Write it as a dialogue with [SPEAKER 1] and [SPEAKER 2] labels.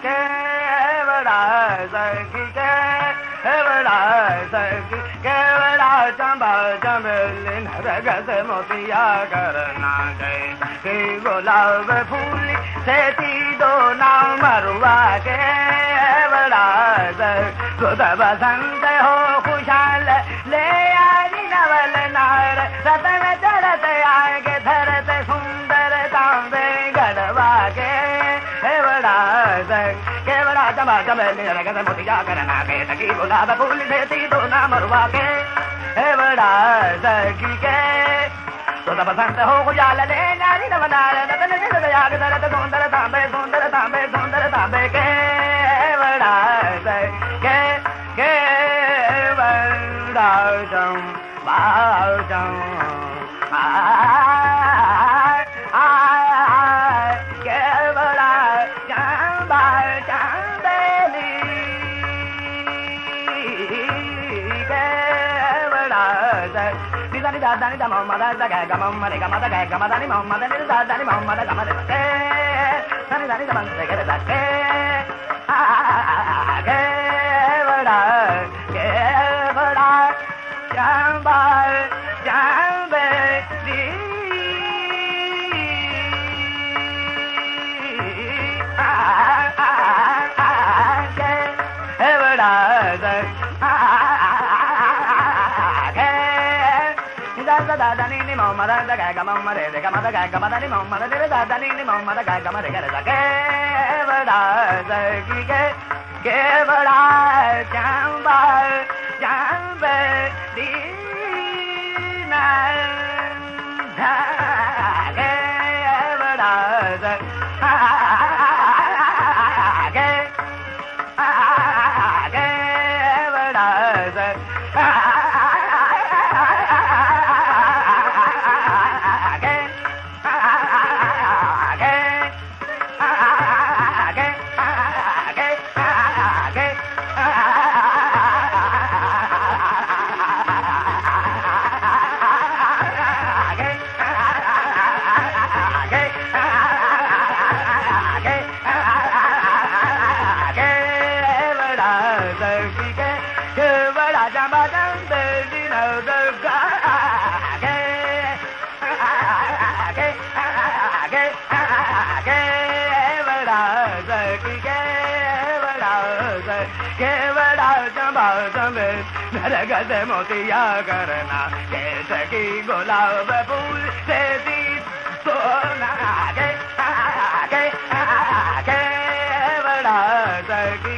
[SPEAKER 1] केवड़ा सखी केवड़ा सखी केवड़ा चंबा चमेली नरगस मोतिया करना गए कि गुलाब फूल से दो नाम मरुआ के केवड़ा खुद बसंत हो खुशहाल ले आई नवल नार रतन चरत आगे धरत सुंदर तांबे गढ़वा के केवड़ा केवड़ा चंबा चमेली नरगस मोतिया करना के सखी गुलाब फूल से दो नाम मरुआ के केवड़ा सखी के तो तब बसंत हो खुशहाल ले नारी नवनार रतन चरत आगे धरत सुंदर तांबे सुंदर तांबे सुंदर तांबे के केवड़ा केवड़ा चंबा केवड़ा चंबा चंबेली केवड़ा निदानी दादानी दा मोहम्मद दा गा मोहम्मद गा मदा गा मदानी मोहम्मद नि दादानी मोहम्मद गा मदा के दानी दानी दा मंदे के दा के केवड़ा केवड़ा चंबा चंबेली केवड़ा दादानी नि मोहम्मद दा गा मोहम्मद गा मदा गा मदानी मोहम्मद नि दादानी नि मोहम्मद गा मदा के दा केवड़ा सखी केवड़ा चंबा चंबेली केवड़ा केवड़ा चंबा चमेली नरगस मोतिया करना के सखी गुलाब फूल से दी सोना के केवड़ा सखी